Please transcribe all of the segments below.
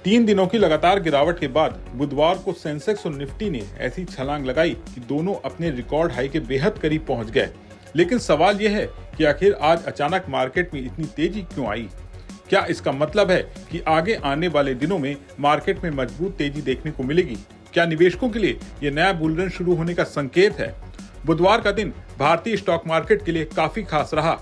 3 दिनों की लगातार गिरावट के बाद बुधवार को सेंसेक्स और निफ्टी ने ऐसी छलांग लगाई कि दोनों अपने रिकॉर्ड हाई के बेहद करीब पहुंच गए। लेकिन सवाल यह है कि आखिर आज अचानक मार्केट में इतनी तेजी क्यों आई? क्या इसका मतलब है कि आगे आने वाले दिनों में मार्केट में मजबूत तेजी देखने को मिलेगी? क्या निवेशकों के लिए ये नया बुल रन शुरू होने का संकेत है? बुधवार का दिन भारतीय स्टॉक मार्केट के लिए काफी खास रहा।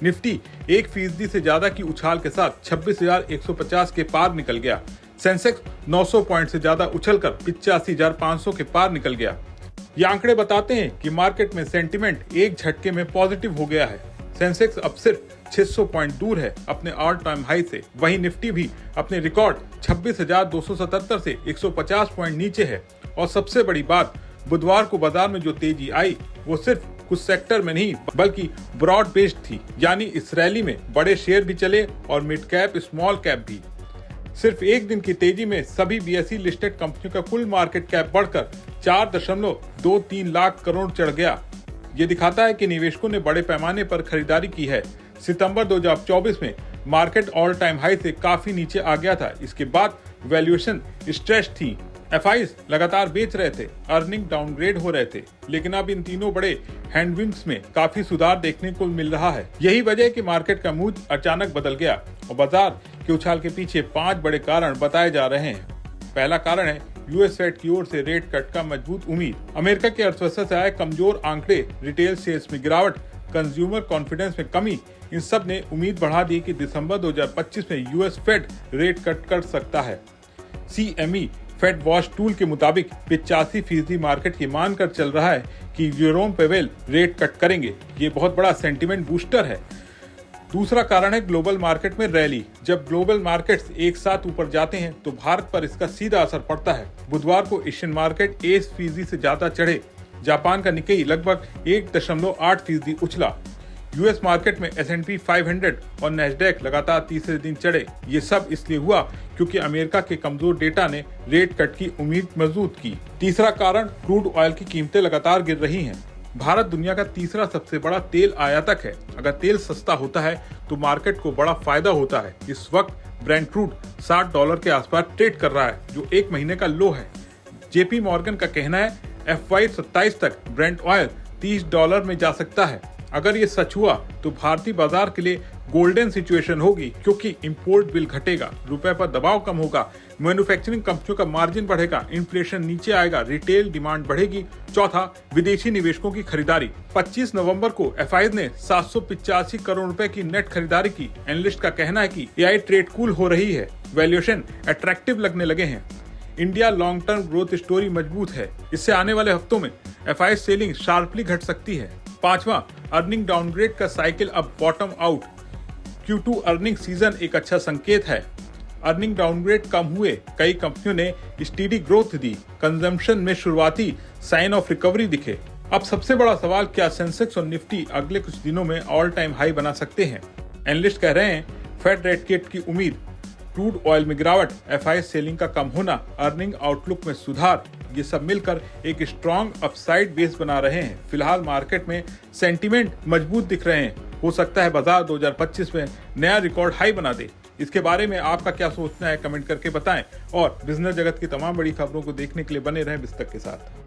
निफ्टी 1% से ज्यादा की उछाल के साथ 26,150 के पार निकल गया। सेंसेक्स 900 पॉइंट से ज्यादा उछलकर 85,500 के पार निकल गया। ये आंकड़े बताते हैं कि मार्केट में सेंटीमेंट एक झटके में पॉजिटिव हो गया है। सेंसेक्स अब सिर्फ 600 पॉइंट दूर है अपने ऑल टाइम हाई से। वहीं निफ्टी भी अपने रिकॉर्ड 26,277 से 150 पॉइंट नीचे है। और सबसे बड़ी बात, बुधवार को बाजार में जो तेजी आई वो सिर्फ कुछ सेक्टर में नहीं बल्कि ब्रॉड बेस्ड थी। यानी इस रैली में बड़े शेयर भी चले और मिड कैप स्मॉल कैप भी। सिर्फ एक दिन की तेजी में सभी बीएसई लिस्टेड कंपनियों का कुल मार्केट कैप बढ़कर 4.23 लाख करोड़ चढ़ गया। ये दिखाता है कि निवेशकों ने बड़े पैमाने पर खरीदारी की है। सितंबर 2024 में मार्केट ऑल टाइम हाई से काफी नीचे आ गया था। इसके बाद वैल्यूएशन स्ट्रेच थी। एफआईज लगातार बेच रहे थे, अर्निंग डाउनग्रेड हो रहे थे। लेकिन अब इन तीनों बड़े हैंडविंड्स में काफी सुधार देखने को मिल रहा है। यही वजह है कि मार्केट का मूड अचानक बदल गया और बाजार के उछाल के पीछे 5 बड़े कारण बताए जा रहे हैं। पहला कारण है यूएस फेड की ओर से रेट कट का मजबूत उम्मीद। अमेरिका की अर्थव्यवस्था से आए कमजोर आंकड़े, रिटेल सेल्स में गिरावट, कंज्यूमर कॉन्फिडेंस में कमी, इन सब ने उम्मीद बढ़ा दी कि दिसंबर 2025 में यूएस फेड रेट कट कर सकता है। सीएमई फेड वॉच टूल के मुताबिक 85% मार्केट ये मानकर चल रहा है कि जेरोम पावेल रेट कट करेंगे। ये बहुत बड़ा सेंटीमेंट बूस्टर है। दूसरा कारण है ग्लोबल मार्केट में रैली। जब ग्लोबल मार्केट्स एक साथ ऊपर जाते हैं तो भारत पर इसका सीधा असर पड़ता है। बुधवार को एशियन मार्केट 1% से ज्यादा चढ़े। जापान का निक्केई लगभग 1.8% उछला। यूएस मार्केट में S&P 500 और नैस्डैक लगातार तीसरे दिन चढ़े। ये सब इसलिए हुआ क्योंकि अमेरिका के कमजोर डेटा ने रेट कट की उम्मीद मजबूत की। तीसरा कारण, क्रूड ऑयल की कीमतें लगातार गिर रही हैं। भारत दुनिया का तीसरा सबसे बड़ा तेल आयातक है। अगर तेल सस्ता होता है तो मार्केट को बड़ा फायदा होता है। इस वक्त ब्रेंट क्रूड $60 के आसपास ट्रेड कर रहा है, जो एक महीने का लो है। जेपी मॉर्गन का कहना है FY 27 तक ब्रेंट ऑयल $30 में जा सकता है। अगर ये सच हुआ तो भारतीय बाजार के लिए गोल्डन सिचुएशन होगी, क्योंकि इंपोर्ट बिल घटेगा, रुपए पर दबाव कम होगा, मैन्युफैक्चरिंग कंपनियों का मार्जिन बढ़ेगा, इन्फ्लेशन नीचे आएगा, रिटेल डिमांड बढ़ेगी। चौथा, विदेशी निवेशकों की खरीदारी। 25 नवंबर को एफआईज ने 785 करोड़ रुपए की नेट खरीदारी की। एनालिस्ट का कहना है कि एआई ट्रेड कूल हो रही है, वैल्यूएशन अट्रैक्टिव लगने लगे हैं। India long term growth story मजबूत है। इससे आने वाले हफ्तों में एफआई सेलिंग शार्पली घट सकती है। पांचवा, अर्निंग डाउनग्रेड का साइकिल अब bottom out. Q2 earning season एक अच्छा संकेत है। अर्निंग डाउनग्रेड कम हुए, कई कंपनियों ने स्टीडी ग्रोथ दी, कंजम्पशन में शुरुआती साइन ऑफ रिकवरी दिखे। अब सबसे बड़ा सवाल, क्या सेंसेक्स और निफ्टी अगले कुछ दिनों में ऑल टाइम हाई बना सकते हैं? एनालिस्ट कह रहे हैं फेड रेट कट की उम्मीद, क्रूड ऑयल में गिरावट, एफआई सेलिंग का कम होना, अर्निंग आउटलुक में सुधार, ये सब मिलकर एक स्ट्रॉन्ग अपसाइड बेस बना रहे हैं। फिलहाल मार्केट में सेंटीमेंट मजबूत दिख रहे हैं। हो सकता है बाजार 2025 में नया रिकॉर्ड हाई बना दे। इसके बारे में आपका क्या सोचना है, कमेंट करके बताएं और बिजनेस जगत की तमाम बड़ी खबरों को देखने के लिए बने रहें बिस्तक के साथ।